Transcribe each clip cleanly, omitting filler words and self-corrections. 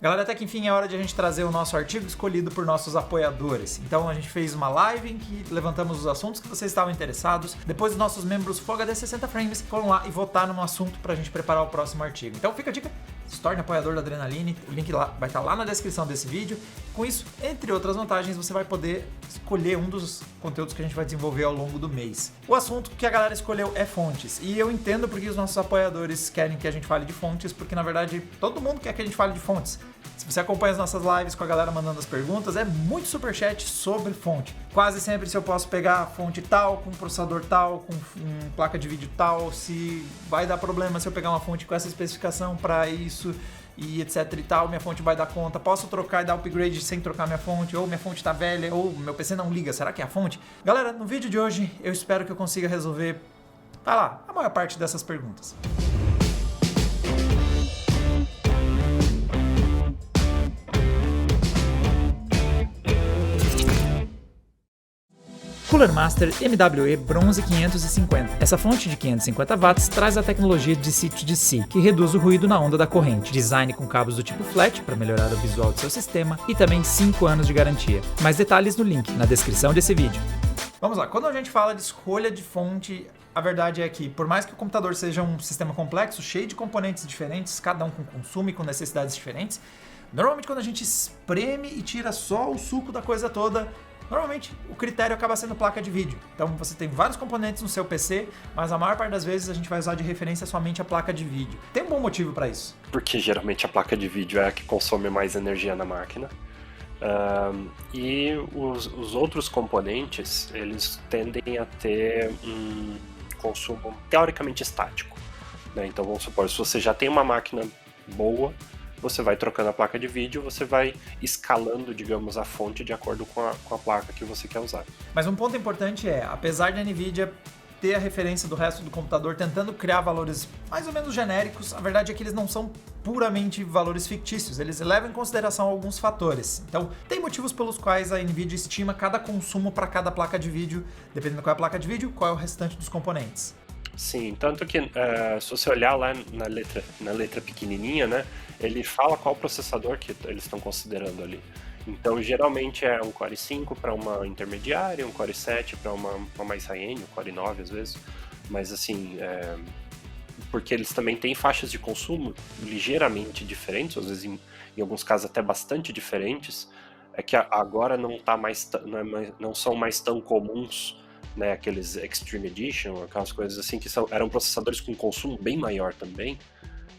Galera, até que enfim é hora de a gente trazer o nosso artigo escolhido por nossos apoiadores. Então a gente fez uma live em que levantamos os assuntos que vocês estavam interessados. Depois os nossos membros Full HD 60 Frames foram lá e votaram no assunto pra gente preparar o próximo artigo. Então fica a dica, se torne apoiador da Adrenaline, o link lá vai estar lá na descrição desse vídeo. Com isso, entre outras vantagens, você vai poder escolher um dos conteúdos que a gente vai desenvolver ao longo do mês. O assunto que a galera escolheu é fontes. E eu entendo porque os nossos apoiadores querem que a gente fale de fontes, porque na verdade todo mundo quer que a gente fale de fontes. Se você acompanha as nossas lives com a galera mandando as perguntas, é muito superchat sobre fonte. Quase sempre se eu posso pegar fonte tal, com processador tal, com placa de vídeo tal, se vai dar problema se eu pegar uma fonte com essa especificação para isso e etc e tal, minha fonte vai dar conta, posso trocar e dar upgrade sem trocar minha fonte, ou minha fonte tá velha, ou meu PC não liga, será que é a fonte? Galera, no vídeo de hoje eu espero que eu consiga resolver, a maior parte dessas perguntas. Cooler Master MWE Bronze 550. Essa fonte de 550 watts traz a tecnologia DC-to-DC, que reduz o ruído na onda da corrente. Design com cabos do tipo flat para melhorar o visual do seu sistema e também 5 anos de garantia. Mais detalhes no link na descrição desse vídeo. Vamos lá, quando a gente fala de escolha de fonte, a verdade é que, por mais que o computador seja um sistema complexo, cheio de componentes diferentes, cada um com consumo e com necessidades diferentes, normalmente quando a gente espreme e tira só o suco da coisa toda, normalmente o critério acaba sendo placa de vídeo. Então você tem vários componentes no seu PC, mas a maior parte das vezes a gente vai usar de referência somente a placa de vídeo. Tem um bom motivo para isso. Porque geralmente a placa de vídeo é a que consome mais energia na máquina. E os outros componentes, eles tendem a ter um consumo teoricamente estático, né? Então vamos supor, se você já tem uma máquina boa, você vai trocando a placa de vídeo, você vai escalando, digamos, a fonte de acordo com a placa que você quer usar. Mas um ponto importante é, apesar da NVIDIA ter a referência do resto do computador tentando criar valores mais ou menos genéricos, a verdade é que eles não são puramente valores fictícios, eles levam em consideração alguns fatores. Então, tem motivos pelos quais a NVIDIA estima cada consumo para cada placa de vídeo, dependendo qual é a placa de vídeo, qual é o restante dos componentes. Sim, tanto que se você olhar lá na letra pequenininha, né, ele fala qual processador que eles estão considerando ali. Então, geralmente é um Core i5 para uma intermediária, um Core i7 para uma mais high-end, um Core i9 às vezes, mas assim, porque eles também têm faixas de consumo ligeiramente diferentes, às vezes em alguns casos até bastante diferentes, é que agora não são mais tão comuns, né, aqueles Extreme Edition, aquelas coisas assim que eram processadores com consumo bem maior também,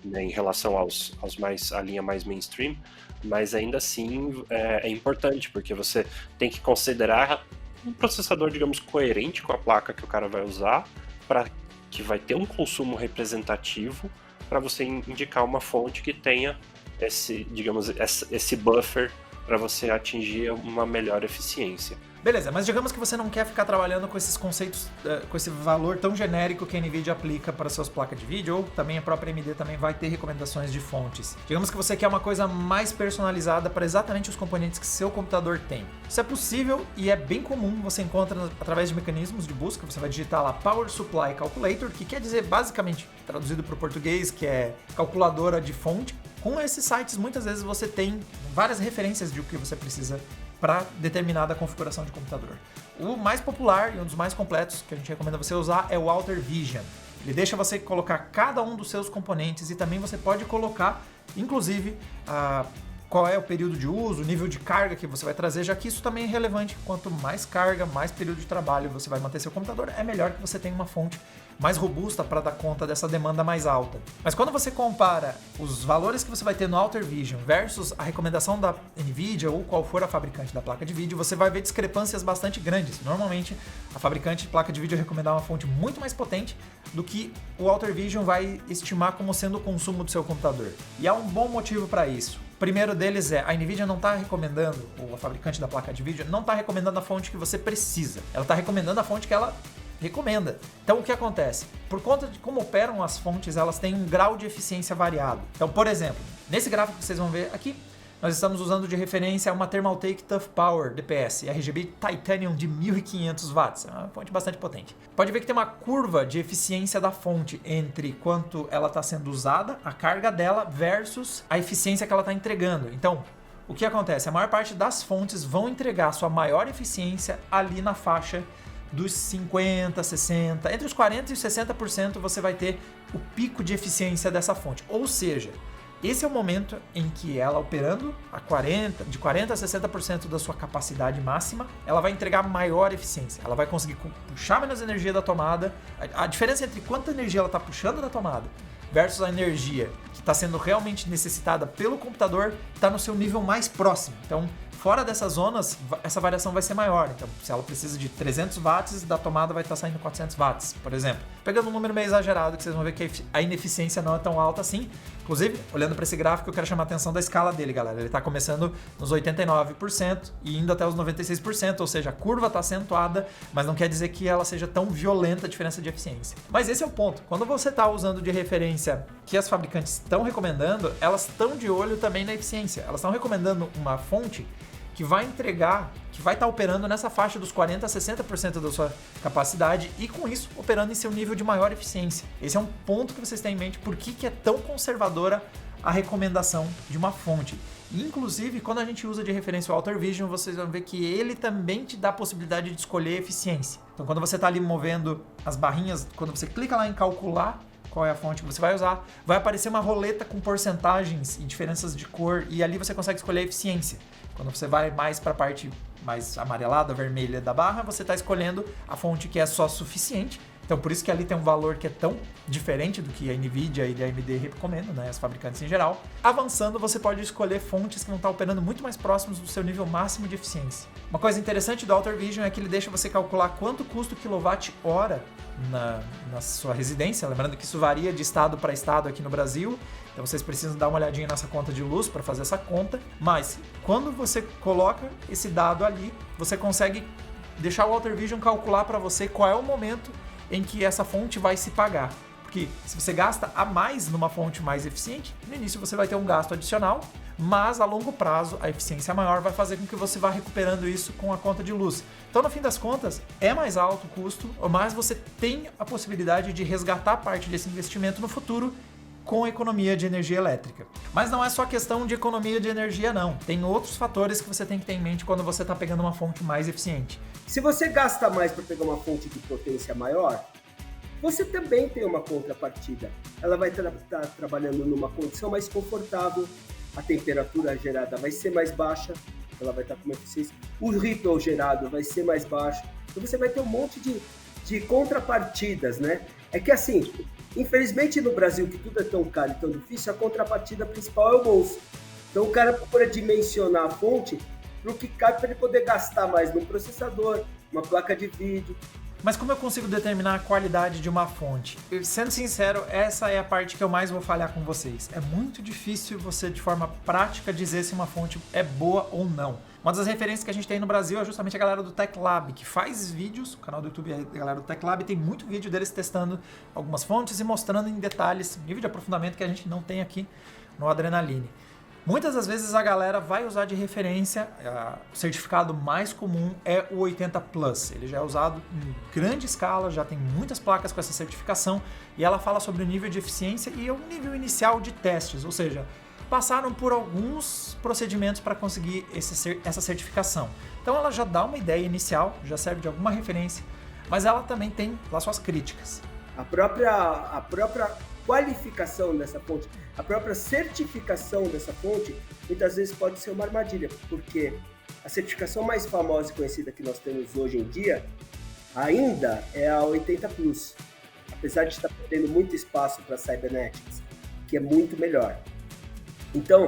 né, em relação à linha mais mainstream, mas ainda assim é importante, porque você tem que considerar um processador, digamos, coerente com a placa que o cara vai usar, para que vai ter um consumo representativo, para você indicar uma fonte que tenha esse buffer para você atingir uma melhor eficiência. Beleza, mas digamos que você não quer ficar trabalhando com esses conceitos, com esse valor tão genérico que a NVIDIA aplica para suas placas de vídeo, ou também a própria AMD também vai ter recomendações de fontes. Digamos que você quer uma coisa mais personalizada para exatamente os componentes que seu computador tem. Isso é possível e é bem comum, você encontra através de mecanismos de busca, você vai digitar lá Power Supply Calculator, que quer dizer basicamente, traduzido para o português, que é calculadora de fonte. Com esses sites, muitas vezes você tem várias referências de o que você precisa para determinada configuração de computador. O mais popular e um dos mais completos que a gente recomenda você usar é o Alter Vision. Ele deixa você colocar cada um dos seus componentes e também você pode colocar, inclusive, qual é o período de uso, o nível de carga que você vai trazer, já que isso também é relevante. Quanto mais carga, mais período de trabalho você vai manter seu computador, é melhor que você tenha uma fonte mais robusta para dar conta dessa demanda mais alta. Mas quando você compara os valores que você vai ter no Alter Vision versus a recomendação da NVIDIA ou qual for a fabricante da placa de vídeo, você vai ver discrepâncias bastante grandes. Normalmente, a fabricante de placa de vídeo vai recomendar uma fonte muito mais potente do que o Alter Vision vai estimar como sendo o consumo do seu computador. E há um bom motivo para isso. O primeiro deles é, a NVIDIA não está recomendando, ou a fabricante da placa de vídeo, não está recomendando a fonte que você precisa. Ela está recomendando a fonte que ela recomenda. Então o que acontece? Por conta de como operam as fontes, elas têm um grau de eficiência variado. Então, por exemplo, nesse gráfico que vocês vão ver aqui, nós estamos usando de referência uma Thermaltake Tough Power DPS RGB Titanium de 1500 watts. É uma fonte bastante potente. Pode ver que tem uma curva de eficiência da fonte entre quanto ela está sendo usada, a carga dela, versus a eficiência que ela está entregando. Então, o que acontece? A maior parte das fontes vão entregar sua maior eficiência ali na faixa dos 50, 60, entre os 40% e os 60% você vai ter o pico de eficiência dessa fonte. Ou seja, esse é o momento em que ela operando de 40% a 60% da sua capacidade máxima, ela vai entregar maior eficiência. Ela vai conseguir puxar menos energia da tomada. A diferença entre quanta energia ela está puxando da tomada versus a energia que está sendo realmente necessitada pelo computador está no seu nível mais próximo. Então, fora dessas zonas, essa variação vai ser maior. Então, se ela precisa de 300 watts, da tomada vai estar saindo 400 watts, por exemplo. Pegando um número meio exagerado, que vocês vão ver que a ineficiência não é tão alta assim. Inclusive, olhando para esse gráfico, eu quero chamar a atenção da escala dele, galera. Ele está começando nos 89% e indo até os 96%, ou seja, a curva está acentuada, mas não quer dizer que ela seja tão violenta a diferença de eficiência. Mas esse é o ponto. Quando você está usando de referência que as fabricantes estão recomendando, elas estão de olho também na eficiência. Elas estão recomendando uma fonte que vai entregar, que vai estar operando nessa faixa dos 40% a 60% da sua capacidade e com isso operando em seu nível de maior eficiência. Esse é um ponto que vocês têm em mente, por que é tão conservadora a recomendação de uma fonte. Inclusive, quando a gente usa de referência o Alter Vision, vocês vão ver que ele também te dá a possibilidade de escolher eficiência. Então, quando você está ali movendo as barrinhas, quando você clica lá em calcular qual é a fonte que você vai usar, vai aparecer uma roleta com porcentagens e diferenças de cor e ali você consegue escolher a eficiência. Quando você vai mais para a parte mais amarelada, vermelha da barra, você está escolhendo a fonte que é só suficiente. Então, por isso que ali tem um valor que é tão diferente do que a NVIDIA e a AMD recomendam, né, as fabricantes em geral. Avançando, você pode escolher fontes que vão estar operando muito mais próximos do seu nível máximo de eficiência. Uma coisa interessante do Alter Vision é que ele deixa você calcular quanto custa o quilowatt-hora na sua residência. Lembrando que isso varia de estado para estado aqui no Brasil. Então, vocês precisam dar uma olhadinha nessa conta de luz para fazer essa conta. Mas, quando você coloca esse dado ali, você consegue deixar o Alter Vision calcular para você qual é o momento em que essa fonte vai se pagar. Porque se você gasta a mais numa fonte mais eficiente, no início você vai ter um gasto adicional, mas a longo prazo a eficiência maior vai fazer com que você vá recuperando isso com a conta de luz. Então, no fim das contas, é mais alto o custo, mas você tem a possibilidade de resgatar parte desse investimento no futuro com economia de energia elétrica. Mas não é só questão de economia de energia, não. Tem outros fatores que você tem que ter em mente quando você está pegando uma fonte mais eficiente. Se você gasta mais para pegar uma fonte de potência maior, você também tem uma contrapartida. Ela vai estar trabalhando numa condição mais confortável, a temperatura gerada vai ser mais baixa, ela vai estar com uma eficiência, o ripple gerado vai ser mais baixo, então você vai ter um monte de contrapartidas, né? É que assim, infelizmente no Brasil, que tudo é tão caro e tão difícil, a contrapartida principal é o bolso. Então o cara procura dimensionar a fonte para o que cabe para ele poder gastar mais num processador, uma placa de vídeo. Mas como eu consigo determinar a qualidade de uma fonte? Sendo sincero, essa é a parte que eu mais vou falhar com vocês. É muito difícil você, de forma prática, dizer se uma fonte é boa ou não. Uma das referências que a gente tem no Brasil é justamente a galera do Tech Lab, que faz vídeos, o canal do YouTube é da galera do Tech Lab, tem muito vídeo deles testando algumas fontes e mostrando em detalhes, nível de aprofundamento que a gente não tem aqui no Adrenaline. Muitas das vezes a galera vai usar de referência, o certificado mais comum é o 80 Plus. Ele já é usado em grande escala, já tem muitas placas com essa certificação e ela fala sobre o nível de eficiência e o nível inicial de testes, ou seja, passaram por alguns procedimentos para conseguir essa certificação. Então ela já dá uma ideia inicial, já serve de alguma referência, mas ela também tem lá suas críticas. A própria qualificação dessa fonte, a própria certificação dessa fonte, muitas vezes pode ser uma armadilha, porque a certificação mais famosa e conhecida que nós temos hoje em dia ainda é a 80 Plus, apesar de estar tendo muito espaço para a Cybernetics, que é muito melhor. Então,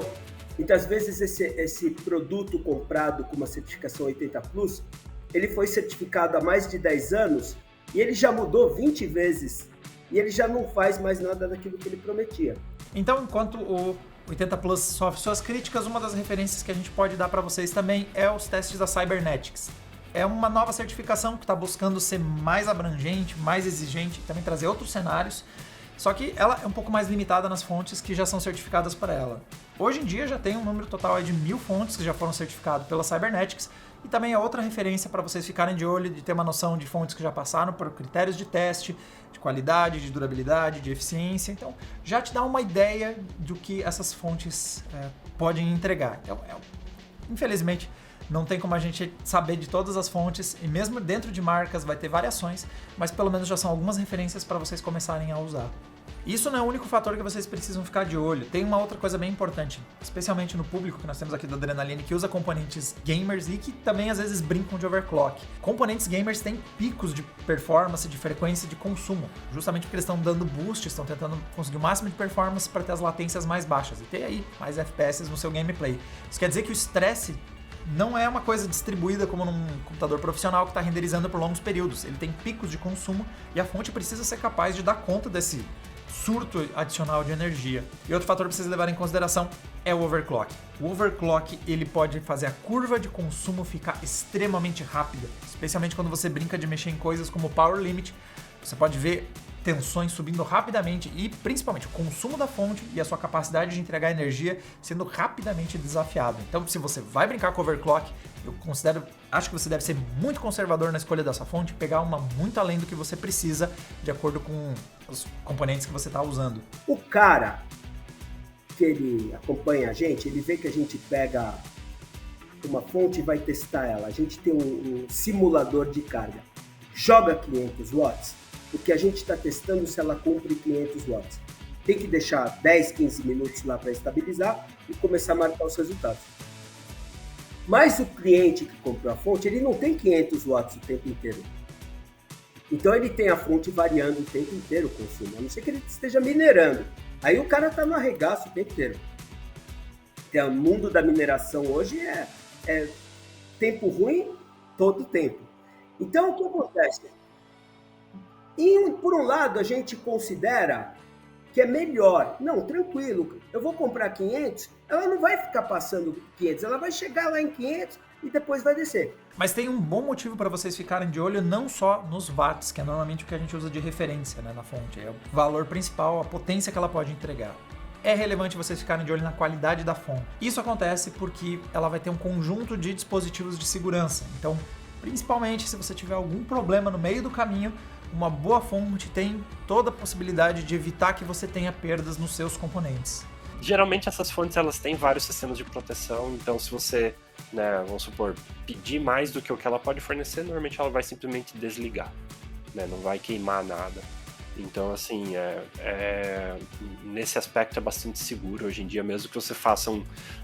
muitas vezes esse produto comprado com uma certificação 80 Plus, ele foi certificado há mais de 10 anos e ele já mudou 20 vezes e ele já não faz mais nada daquilo que ele prometia. Então, enquanto o 80 Plus sofre suas críticas, uma das referências que a gente pode dar para vocês também é os testes da Cybernetics. É uma nova certificação que está buscando ser mais abrangente, mais exigente, também trazer outros cenários, só que ela é um pouco mais limitada nas fontes que já são certificadas para ela. Hoje em dia já tem um número total aí de 1.000 fontes que já foram certificadas pela Cybernetics, e também é outra referência para vocês ficarem de olho, de ter uma noção de fontes que já passaram por critérios de teste, de qualidade, de durabilidade, de eficiência. Então já te dá uma ideia do que essas fontes podem entregar. Então, infelizmente, não tem como a gente saber de todas as fontes, e mesmo dentro de marcas vai ter variações, mas pelo menos já são algumas referências para vocês começarem a usar. Isso não é o único fator que vocês precisam ficar de olho. Tem uma outra coisa bem importante, especialmente no público que nós temos aqui do Adrenaline, que usa componentes gamers e que também às vezes brincam de overclock. Componentes gamers têm picos de performance, de frequência de consumo, justamente porque eles estão dando boost, estão tentando conseguir o máximo de performance para ter as latências mais baixas e ter aí mais FPS no seu gameplay. Isso quer dizer que o estresse não é uma coisa distribuída como num computador profissional que está renderizando por longos períodos. Ele tem picos de consumo e a fonte precisa ser capaz de dar conta desse surto adicional de energia. E outro fator para vocês levarem em consideração é o overclock. O overclock ele pode fazer a curva de consumo ficar extremamente rápida, especialmente quando você brinca de mexer em coisas como Power Limit. Você pode ver tensões subindo rapidamente e principalmente o consumo da fonte e a sua capacidade de entregar energia sendo rapidamente desafiado. Então, se você vai brincar com overclock, acho que você deve ser muito conservador na escolha dessa fonte, pegar uma muito além do que você precisa, de acordo com os componentes que você está usando. O cara que ele acompanha a gente, ele vê que a gente pega uma fonte e vai testar ela. A gente tem um simulador de carga. Joga 500 watts, porque a gente está testando se ela cumpre 500 watts. Tem que deixar 10, 15 minutos lá para estabilizar e começar a marcar os resultados. Mas o cliente que comprou a fonte, ele não tem 500 watts o tempo inteiro. Então ele tem a fonte variando o tempo inteiro o consumo, a não ser que ele esteja minerando. Aí o cara está no arregaço o tempo inteiro. O mundo da mineração hoje é tempo ruim todo tempo. Então o que acontece? E por um lado a gente considera que é melhor. Não, tranquilo, eu vou comprar 500, ela não vai ficar passando 500, ela vai chegar lá em 500 e depois vai descer. Mas tem um bom motivo para vocês ficarem de olho não só nos watts, que é normalmente o que a gente usa de referência, né, na fonte. É o valor principal, a potência que ela pode entregar. É relevante vocês ficarem de olho na qualidade da fonte. Isso acontece porque ela vai ter um conjunto de dispositivos de segurança. Então, principalmente se você tiver algum problema no meio do caminho, uma boa fonte tem toda a possibilidade de evitar que você tenha perdas nos seus componentes. Geralmente essas fontes elas têm vários sistemas de proteção, então se você, vamos supor, pedir mais do que o que ela pode fornecer, normalmente ela vai simplesmente desligar, não vai queimar nada. Então, assim, nesse aspecto é bastante seguro hoje em dia, mesmo que você faça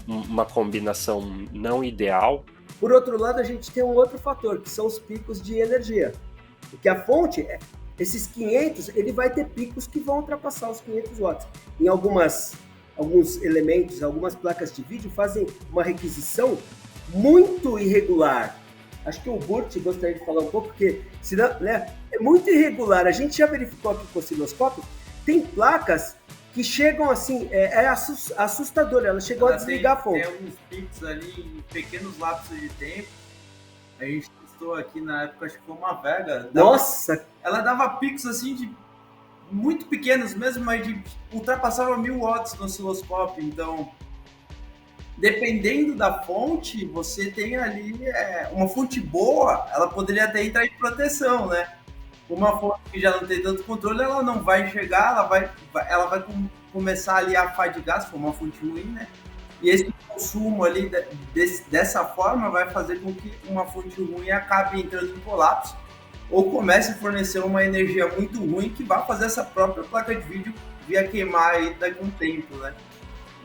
uma combinação não ideal. Por outro lado, a gente tem um outro fator, que são os picos de energia. Porque a fonte, esses 500, ele vai ter picos que vão ultrapassar os 500 watts. Em alguns elementos, algumas placas de vídeo fazem uma requisição muito irregular. Acho que o Burt gostaria de falar um pouco, porque senão, é muito irregular. A gente já verificou aqui com o osciloscópio, tem placas que chegam assim, assustador, elas chegam a desligar a fonte. Tem alguns picos ali em pequenos lapsos de tempo. A gente testou aqui na época, acho que foi uma Vega. Nossa! Ela dava picos assim de muito pequenos mesmo, mas ultrapassava 1000 watts no osciloscópio. Então, dependendo da fonte, você tem ali uma fonte boa, ela poderia até entrar em proteção, né? Uma fonte que já não tem tanto controle, ela não vai chegar, ela vai começar ali a fadigar, se for uma fonte ruim, né? E esse consumo ali dessa forma vai fazer com que uma fonte ruim acabe entrando em colapso ou comece a fornecer uma energia muito ruim que vai fazer essa própria placa de vídeo vir a queimar aí daqui a um tempo, né?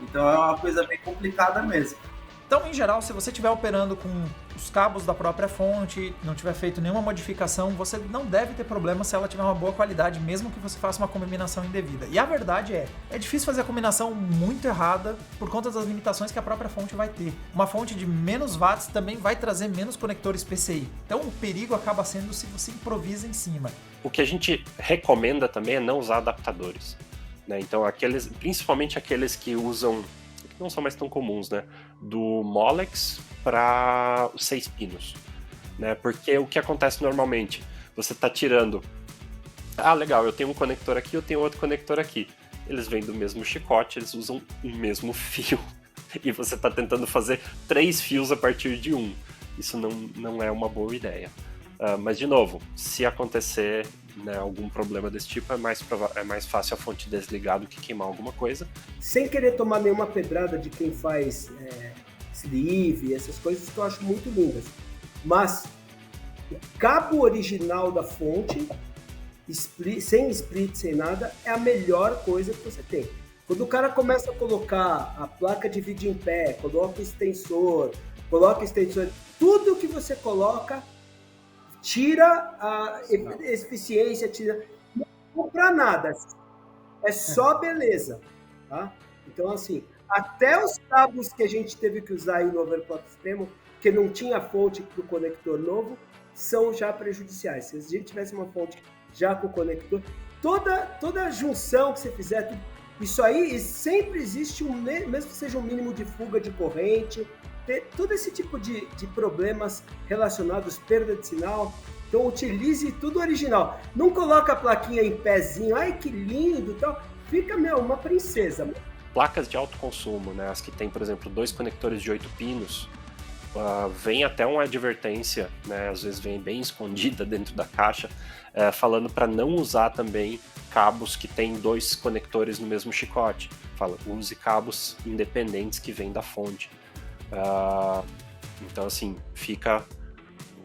Então é uma coisa bem complicada mesmo. Então, em geral, se você estiver operando com os cabos da própria fonte, não tiver feito nenhuma modificação, você não deve ter problema se ela tiver uma boa qualidade, mesmo que você faça uma combinação indevida. E a verdade é difícil fazer a combinação muito errada por conta das limitações que a própria fonte vai ter. Uma fonte de menos watts também vai trazer menos conectores PCI. Então, o perigo acaba sendo se você improvisa em cima. O que a gente recomenda também é não usar adaptadores, né? Então, principalmente aqueles que usam, que não são mais tão comuns, né? Do Molex para os 6 pinos, né? Porque o que acontece normalmente, você está tirando, legal, eu tenho um conector aqui, eu tenho outro conector aqui, eles vêm do mesmo chicote, eles usam o mesmo fio, e você está tentando fazer 3 fios a partir de 1. Isso não é uma boa ideia. Mas, de novo, se acontecer, né, algum problema desse tipo, é mais fácil a fonte desligar do que queimar alguma coisa. Sem querer tomar nenhuma pedrada de quem faz sleeve, essas coisas que eu acho muito lindas. Mas o cabo original da fonte, sem split, sem nada, é a melhor coisa que você tem. Quando o cara começa a colocar a placa de vídeo em pé, coloca extensor, tudo que você coloca tira a eficiência, não compra nada, é só beleza, tá? Então, assim, até os cabos que a gente teve que usar aí no overclock extremo, que não tinha fonte para o conector novo, são já prejudiciais. Se a gente tivesse uma fonte já com o conector, toda junção que você fizer, isso aí sempre existe, mesmo que seja um mínimo de fuga de corrente, todo esse tipo de problemas relacionados, perda de sinal. Então utilize tudo original. Não coloca a plaquinha em pezinho, ai que lindo, tal. Fica, uma princesa. Placas de alto consumo, né, as que tem, por exemplo, 2 conectores de 8 pinos, vem até uma advertência, né, às vezes vem bem escondida dentro da caixa, falando para não usar também cabos que tem 2 conectores no mesmo chicote. Fala, use cabos independentes que vêm da fonte. Então, assim, fica...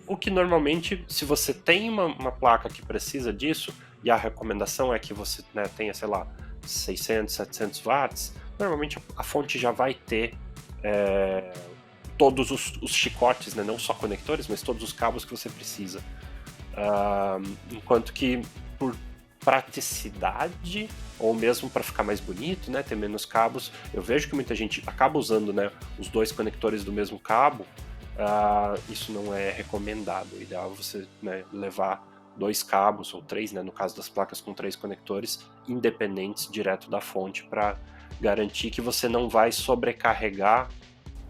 O que normalmente, se você tem uma placa que precisa disso, e a recomendação é que você, né, tenha, sei lá, 600, 700 watts, normalmente a fonte já vai ter todos os chicotes, né, não só conectores, mas todos os cabos que você precisa. Enquanto que, por praticidade, ou mesmo para ficar mais bonito, né, ter menos cabos, eu vejo que muita gente acaba usando, né, os 2 conectores do mesmo cabo. Isso não é recomendado. O ideal é você, né, levar 2 cabos, ou 3, né, no caso das placas com 3 conectores, independentes direto da fonte, para garantir que você não vai sobrecarregar.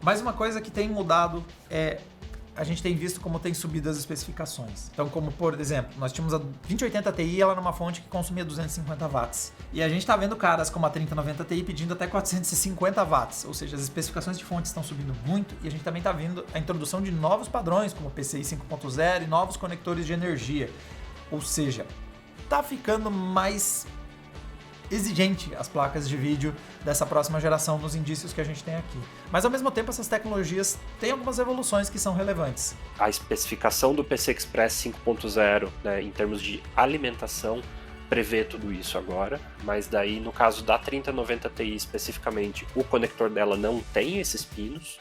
Mais uma coisa que tem mudado a gente tem visto como tem subido as especificações. Então, como por exemplo, nós tínhamos a 2080 Ti, ela numa fonte que consumia 250 watts. E a gente está vendo caras como a 3090 Ti pedindo até 450 watts. Ou seja, as especificações de fontes estão subindo muito e a gente também está vendo a introdução de novos padrões, como o PCI 5.0 e novos conectores de energia. Ou seja, tá ficando mais exigente as placas de vídeo dessa próxima geração nos indícios que a gente tem aqui. Mas ao mesmo tempo essas tecnologias têm algumas evoluções que são relevantes. A especificação do PC Express 5.0, né, em termos de alimentação, prevê tudo isso agora, mas daí no caso da 3090 Ti especificamente, o conector dela não tem esses pinos,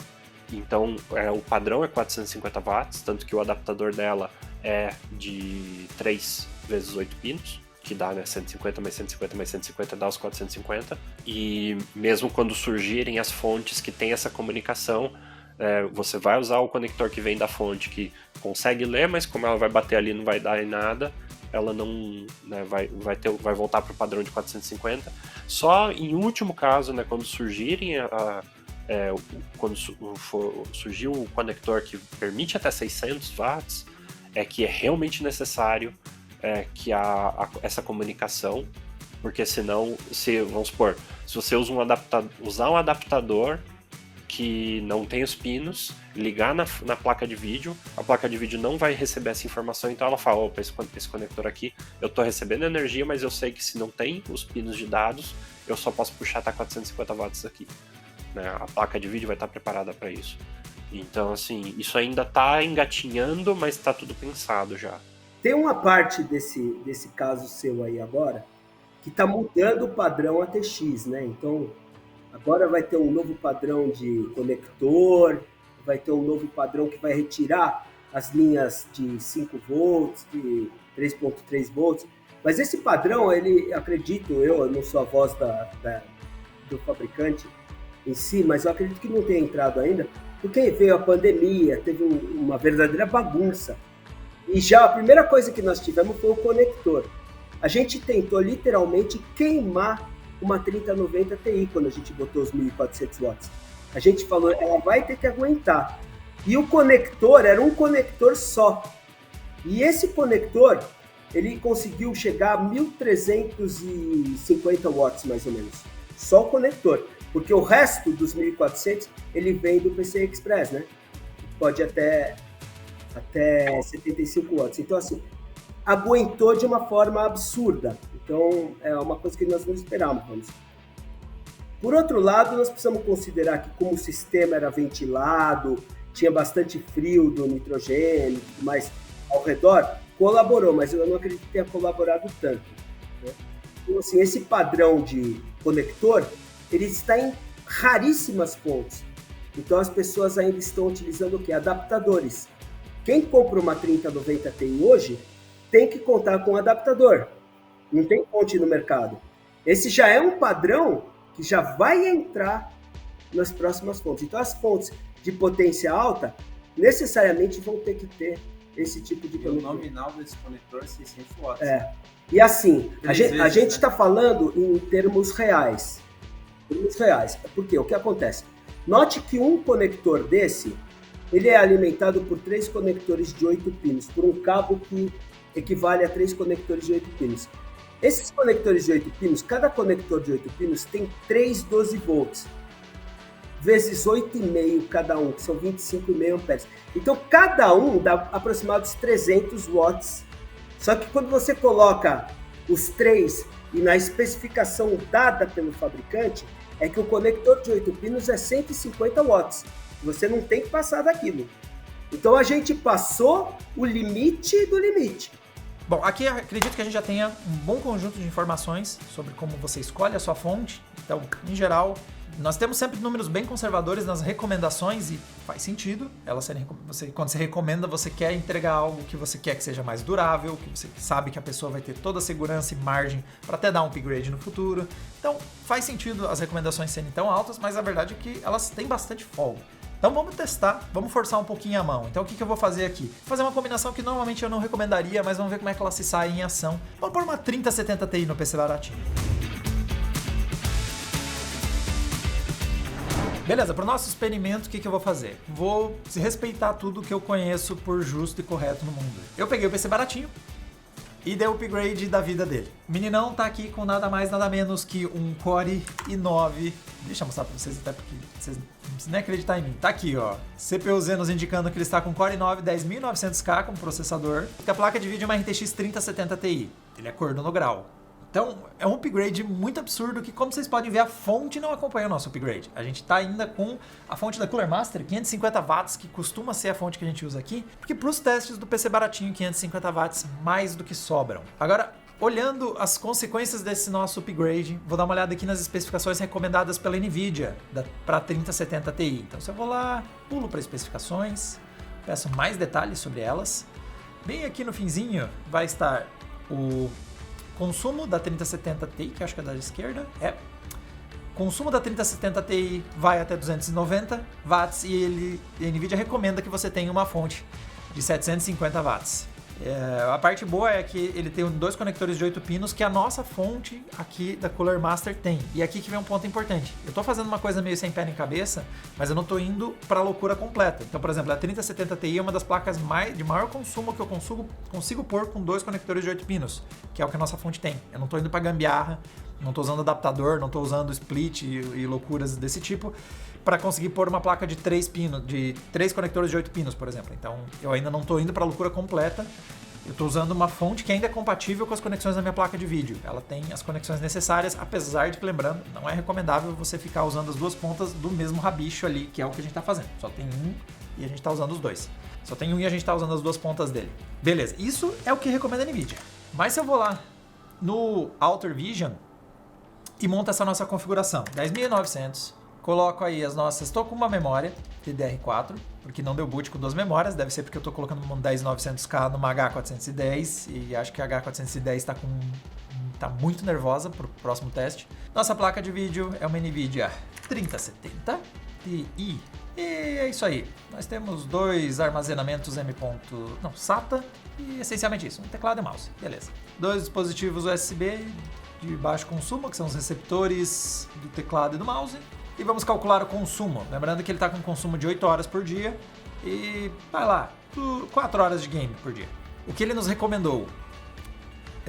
então o padrão é 450 watts, tanto que o adaptador dela é de 3 vezes 8 pinos, que dá, né, 150 mais 150 mais 150 dá os 450, e mesmo quando surgirem as fontes que tem essa comunicação, você vai usar o conector que vem da fonte, que consegue ler, mas como ela vai bater ali não vai dar em nada, ela não, né, vai voltar para o padrão de 450. Só em último caso, né, quando surgirem quando surgir o conector que permite até 600 watts, é que é realmente necessário que essa comunicação, porque senão, vamos supor, se você usa usar um adaptador que não tem os pinos, ligar na placa de vídeo, a placa de vídeo não vai receber essa informação, então ela fala, opa, esse conector aqui, eu estou recebendo energia, mas eu sei que se não tem os pinos de dados, eu só posso puxar até 450 watts aqui. Né? A placa de vídeo vai estar preparada para isso. Então, assim, isso ainda está engatinhando, mas está tudo pensado já. Tem uma parte desse caso seu aí agora que está mudando o padrão ATX, né? Então, agora vai ter um novo padrão de conector, vai ter um novo padrão que vai retirar as linhas de 5 volts, de 3.3 volts. Mas esse padrão, ele, acredito eu não sou a voz do fabricante em si, mas eu acredito que não tenha entrado ainda, porque veio a pandemia, teve uma verdadeira bagunça. E já a primeira coisa que nós tivemos foi o conector. A gente tentou literalmente queimar uma 3090 Ti quando a gente botou os 1400 watts. A gente falou, ela vai ter que aguentar. E o conector era um conector só. E esse conector, ele conseguiu chegar a 1350 watts mais ou menos. Só o conector. Porque o resto dos 1400, ele vem do PCI Express, né? Pode até 75 watts. Então, assim, aguentou de uma forma absurda. Então, é uma coisa que nós não esperávamos. Por outro lado, nós precisamos considerar que como o sistema era ventilado, tinha bastante frio do nitrogênio e tudo mais ao redor, colaborou, mas eu não acredito que tenha colaborado tanto, né? Então, assim, esse padrão de conector, ele está em raríssimas fontes. Então, as pessoas ainda estão utilizando o quê? Adaptadores. Quem compra uma 3090 Ti hoje tem que contar com adaptador. Não tem fonte no mercado. Esse já é um padrão que já vai entrar nas próximas fontes. Então, as fontes de potência alta necessariamente vão ter que ter esse tipo de conector. O nominal desse conector é 600 watts. E assim, a gente está falando em termos reais. Porque o que acontece? Note que um conector desse, ele é alimentado por 3 conectores de 8 pinos, por um cabo que equivale a 3 conectores de 8 pinos. Esses conectores de 8 pinos, cada conector de 8 pinos tem 3 12 volts, vezes 8,5 cada um, que são 25,5 amperes. Então, cada um dá aproximadamente 300 watts. Só que quando você coloca os 3 e na especificação dada pelo fabricante, é que o conector de 8 pinos é 150 watts. Você não tem que passar daquilo. Então, a gente passou o limite do limite. Bom, aqui acredito que a gente já tenha um bom conjunto de informações sobre como você escolhe a sua fonte. Então, em geral, nós temos sempre números bem conservadores nas recomendações e faz sentido. Quando você recomenda, você quer entregar algo que você quer que seja mais durável, que você sabe que a pessoa vai ter toda a segurança e margem para até dar um upgrade no futuro. Então, faz sentido as recomendações serem tão altas, mas a verdade é que elas têm bastante folga. Então vamos testar, vamos forçar um pouquinho a mão. Então o que eu vou fazer aqui? Vou fazer uma combinação que normalmente eu não recomendaria, mas vamos ver como é que ela se sai em ação. Vamos pôr uma 3070 Ti no PC baratinho. Beleza, para o nosso experimento, o que eu vou fazer? Vou respeitar tudo que eu conheço por justo e correto no mundo. Eu peguei o PC baratinho e dei o upgrade da vida dele. O meninão tá aqui com nada mais, nada menos que um Core i9. Deixa eu mostrar para vocês, até porque vocês não precisam nem acreditar em mim. Tá aqui, ó. CPU Zenos indicando que ele está com Core i9 10900K como processador. A placa de vídeo é uma RTX 3070 Ti. Ele é corno no grau. Então, é um upgrade muito absurdo que, como vocês podem ver, a fonte não acompanha o nosso upgrade. A gente está ainda com a fonte da Cooler Master, 550 watts, que costuma ser a fonte que a gente usa aqui, porque para os testes do PC baratinho, 550 watts mais do que sobram. Agora, olhando as consequências desse nosso upgrade, vou dar uma olhada aqui nas especificações recomendadas pela NVIDIA para 3070 Ti. Então, se eu vou lá, pulo para especificações, peço mais detalhes sobre elas. Bem aqui no finzinho vai estar o consumo da 3070 Ti, que acho que é da esquerda, consumo da 3070 Ti vai até 290 watts e a NVIDIA recomenda que você tenha uma fonte de 750 watts. A parte boa é que ele tem 2 conectores de 8 pinos que a nossa fonte aqui da Cooler Master tem. E aqui que vem um ponto importante. Eu estou fazendo uma coisa meio sem pé nem cabeça, mas eu não estou indo para a loucura completa. Então, por exemplo, a 3070 Ti é uma das placas de maior consumo que eu consigo pôr com 2 conectores de 8 pinos, que é o que a nossa fonte tem. Eu não estou indo para gambiarra, não estou usando adaptador, não estou usando split e loucuras desse tipo para conseguir pôr uma placa de 3 conectores de 8 pinos, por exemplo. Então, eu ainda não estou indo para a loucura completa. Eu estou usando uma fonte que ainda é compatível com as conexões da minha placa de vídeo. Ela tem as conexões necessárias, apesar de que, lembrando, não é recomendável você ficar usando as 2 pontas do mesmo rabicho ali, que é o que a gente está fazendo. Só tem um e a gente está usando os 2. Só tem um e a gente está usando as 2 pontas dele. Beleza, isso é o que recomenda a NVIDIA. Mas se eu vou lá no Alter Vision e monto essa nossa configuração, 10.900, coloco aí as nossas... Estou com uma memória DDR4, porque não deu boot com 2 memórias. Deve ser porque eu estou colocando uma 10900K numa H410 e acho que a H410 está muito nervosa para o próximo teste. Nossa placa de vídeo é uma NVIDIA 3070 Ti. E é isso aí. Nós temos 2 armazenamentos SATA e essencialmente isso, um teclado e mouse. Beleza. 2 dispositivos USB de baixo consumo, que são os receptores do teclado e do mouse. E vamos calcular o consumo. Lembrando que ele está com consumo de 8 horas por dia e, vai lá, 4 horas de game por dia. O que ele nos recomendou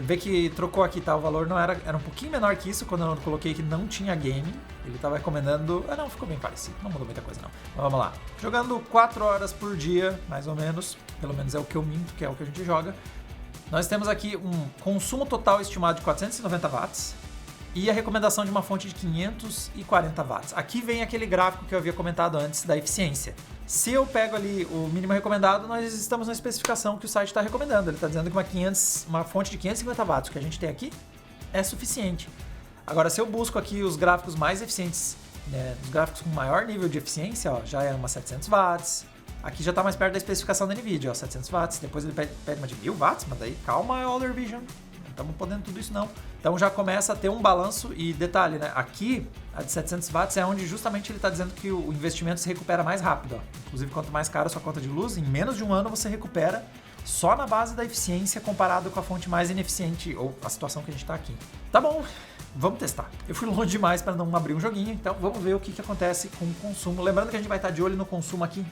Vê que trocou aqui, tá? O valor não era um pouquinho menor que isso quando eu coloquei que não tinha game. Ele tava recomendando... não, ficou bem parecido. Não mudou muita coisa, não. Mas vamos lá. Jogando 4 horas por dia, mais ou menos. Pelo menos é o que eu minto, que é o que a gente joga. Nós temos aqui um consumo total estimado de 490 watts. E a recomendação de uma fonte de 540 watts. Aqui vem aquele gráfico que eu havia comentado antes da eficiência. Se eu pego ali o mínimo recomendado, nós estamos na especificação que o site está recomendando. Ele está dizendo que uma fonte de 550 watts, que a gente tem aqui, é suficiente. Agora, se eu busco aqui os gráficos mais eficientes, né, os gráficos com maior nível de eficiência, ó, já é uma 700 watts. Aqui já está mais perto da especificação da NVIDIA, ó, 700 watts. Depois ele pede uma de 1000 watts, mas daí calma, Older Vision. Não estamos podendo tudo isso não. Então já começa a ter um balanço e detalhe, né? Aqui, a de 700 watts é onde justamente ele está dizendo que o investimento se recupera mais rápido. Ó. Inclusive, quanto mais cara a sua conta de luz, em menos de um ano você recupera só na base da eficiência comparado com a fonte mais ineficiente ou a situação que a gente está aqui. Tá bom, vamos testar. Eu fui longe demais para não abrir um joguinho, então vamos ver o que acontece com o consumo. Lembrando que a gente vai estar de olho no consumo aqui,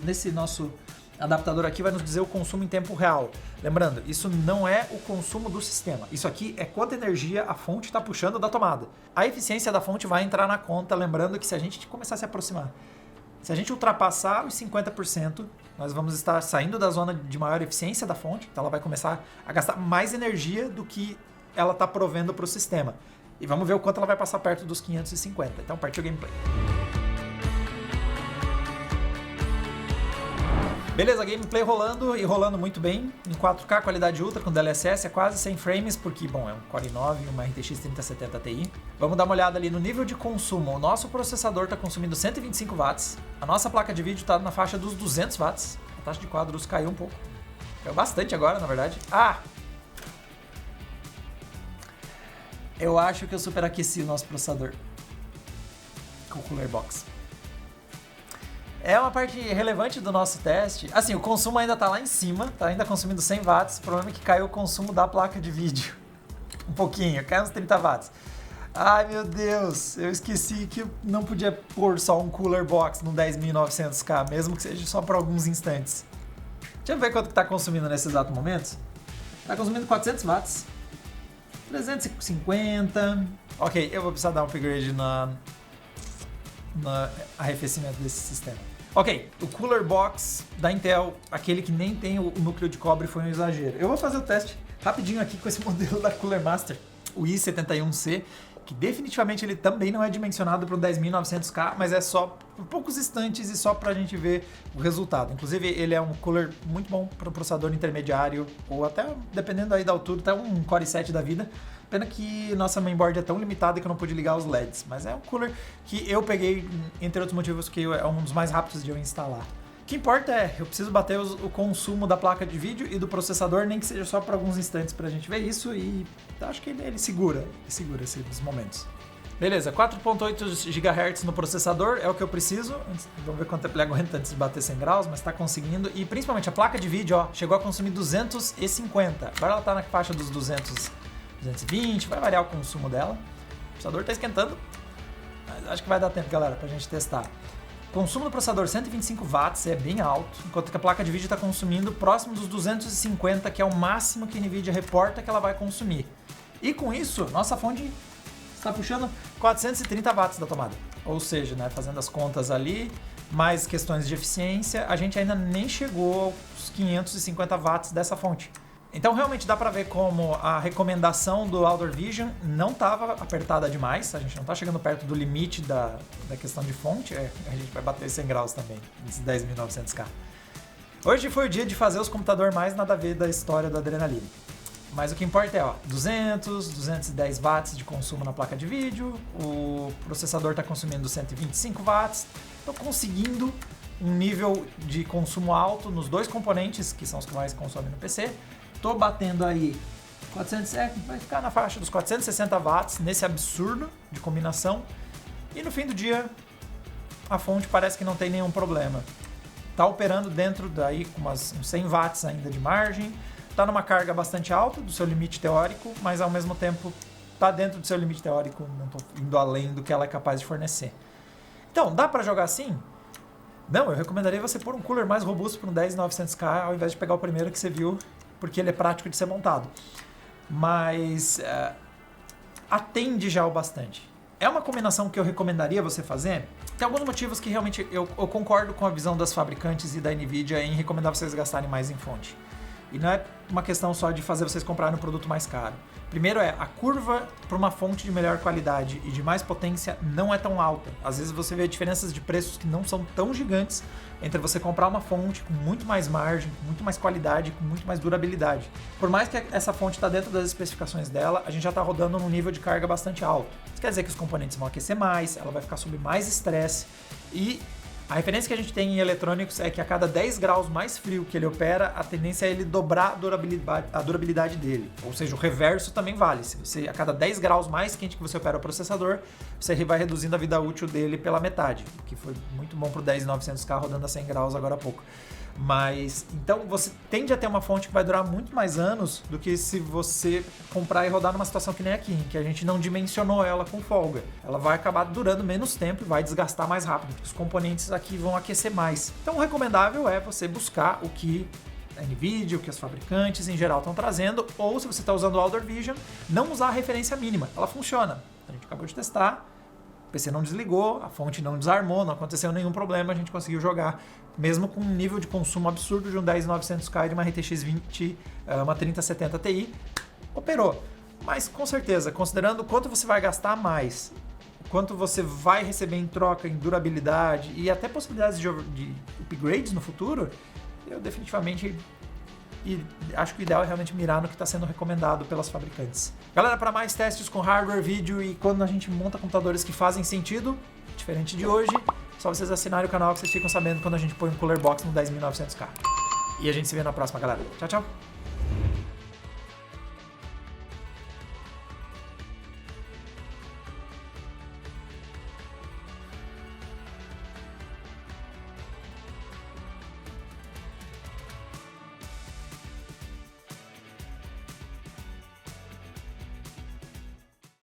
nesse nosso adaptador aqui vai nos dizer o consumo em tempo real. Lembrando, isso não é o consumo do sistema. Isso aqui é quanta energia a fonte está puxando da tomada. A eficiência da fonte vai entrar na conta, lembrando que se a gente começar a se aproximar, se a gente ultrapassar os 50%, nós vamos estar saindo da zona de maior eficiência da fonte, então ela vai começar a gastar mais energia do que ela está provendo para o sistema. E vamos ver o quanto ela vai passar perto dos 550. Então partiu o gameplay. Beleza, gameplay rolando e rolando muito bem, em 4K, qualidade ultra, com DLSS, é quase 100 frames, porque, bom, é um Core i9 e uma RTX 3070 Ti. Vamos dar uma olhada ali no nível de consumo. O nosso processador está consumindo 125 watts, a nossa placa de vídeo está na faixa dos 200 watts, a taxa de quadros caiu um pouco, caiu bastante agora, na verdade. Eu acho que eu superaqueci o nosso processador com o Cooler Box. É uma parte relevante do nosso teste. Assim, o consumo ainda tá lá em cima, tá ainda consumindo 100 watts. O problema é que caiu o consumo da placa de vídeo. Um pouquinho, caiu uns 30 watts. Ai, meu Deus, eu esqueci que eu não podia pôr só um Cooler Box no 10.900K, mesmo que seja só por alguns instantes. Deixa eu ver quanto que tá consumindo nesse exato momento. Tá consumindo 400 watts. 350. Ok, eu vou precisar dar um upgrade no arrefecimento desse sistema. Ok, o Cooler Box da Intel, aquele que nem tem o núcleo de cobre, foi um exagero. Eu vou fazer o teste rapidinho aqui com esse modelo da Cooler Master, o i71C, que definitivamente ele também não é dimensionado para um 10.900K, mas é só por poucos instantes e só para a gente ver o resultado. Inclusive, ele é um cooler muito bom para o processador intermediário, ou até, dependendo aí da altura, até um Core i7 da vida. Pena que nossa mainboard é tão limitada que eu não pude ligar os LEDs, mas é um cooler que eu peguei, entre outros motivos, que é um dos mais rápidos de eu instalar. O que importa é, eu preciso bater o consumo da placa de vídeo e do processador, nem que seja só por alguns instantes pra gente ver isso, e acho que ele segura esses momentos. Beleza, 4.8 GHz no processador é o que eu preciso. Vamos ver quanto tempo ele aguenta antes de bater 100 graus, mas tá conseguindo. E principalmente a placa de vídeo, ó, chegou a consumir 250. Agora ela tá na faixa dos 220, vai variar o consumo dela. O processador tá esquentando, mas acho que vai dar tempo, galera, pra gente testar. O consumo do processador 125 watts é bem alto, enquanto que a placa de vídeo está consumindo próximo dos 250, que é o máximo que a NVIDIA reporta que ela vai consumir. E com isso, nossa fonte está puxando 430 watts da tomada. Ou seja, né, fazendo as contas ali, mais questões de eficiência, a gente ainda nem chegou aos 550 watts dessa fonte. Então realmente dá para ver como a recomendação do Outdoor Vision não estava apertada demais, a gente não está chegando perto do limite da questão de fonte, a gente vai bater 100 graus também, nesses 10.900K. Hoje foi o dia de fazer os computadores mais nada a ver da história do Adrenaline. Mas o que importa é, ó, 210 watts de consumo na placa de vídeo, o processador está consumindo 125 watts, estou conseguindo um nível de consumo alto nos dois componentes, que são os que mais consomem no PC. Estou batendo aí 400, vai ficar na faixa dos 460 watts nesse absurdo de combinação. E no fim do dia, a fonte parece que não tem nenhum problema. Está operando dentro daí com uns 100 watts ainda de margem. Está numa carga bastante alta do seu limite teórico, mas ao mesmo tempo está dentro do seu limite teórico, não estou indo além do que ela é capaz de fornecer. Então, dá para jogar assim? Não, eu recomendaria você pôr um cooler mais robusto para um 10.900K ao invés de pegar o primeiro que você viu, porque ele é prático de ser montado. mas atende já o bastante. É uma combinação que eu recomendaria você fazer? Tem alguns motivos que realmente eu concordo com a visão das fabricantes e da NVIDIA em recomendar vocês gastarem mais em fonte. E não é uma questão só de fazer vocês comprarem um produto mais caro. Primeiro a curva para uma fonte de melhor qualidade e de mais potência não é tão alta. Às vezes você vê diferenças de preços que não são tão gigantes entre você comprar uma fonte com muito mais margem, com muito mais qualidade, com muito mais durabilidade. Por mais que essa fonte está dentro das especificações dela, a gente já está rodando num nível de carga bastante alto. Isso quer dizer que os componentes vão aquecer mais, ela vai ficar sob mais estresse e a referência que a gente tem em eletrônicos é que a cada 10 graus mais frio que ele opera, a tendência é ele dobrar a durabilidade dele. Ou seja, o reverso também vale. Se você, a cada 10 graus mais quente que você opera o processador, você vai reduzindo a vida útil dele pela metade, o que foi muito bom para o 10900K rodando a 100 graus agora há pouco. Mas, então, você tende a ter uma fonte que vai durar muito mais anos do que se você comprar e rodar numa situação que nem aqui, em que a gente não dimensionou ela com folga. Ela vai acabar durando menos tempo e vai desgastar mais rápido, porque os componentes aqui vão aquecer mais. Então, o recomendável é você buscar o que a NVIDIA, o que os fabricantes em geral estão trazendo, ou se você está usando o Alder Vision, não usar a referência mínima. Ela funciona. A gente acabou de testar. O PC não desligou, a fonte não desarmou, não aconteceu nenhum problema, a gente conseguiu jogar, mesmo com um nível de consumo absurdo de um 10900K e de uma RTX 20, uma 3070 Ti, operou. Mas com certeza, considerando quanto você vai gastar mais, quanto você vai receber em troca em durabilidade e até possibilidades de upgrades no futuro, eu definitivamente acho que o ideal é realmente mirar no que está sendo recomendado pelas fabricantes. Galera, para mais testes com hardware, vídeo e quando a gente monta computadores que fazem sentido, diferente de hoje, só vocês assinarem o canal que vocês ficam sabendo quando a gente põe um Cooler Box no 10900K. E a gente se vê na próxima, galera. Tchau, tchau!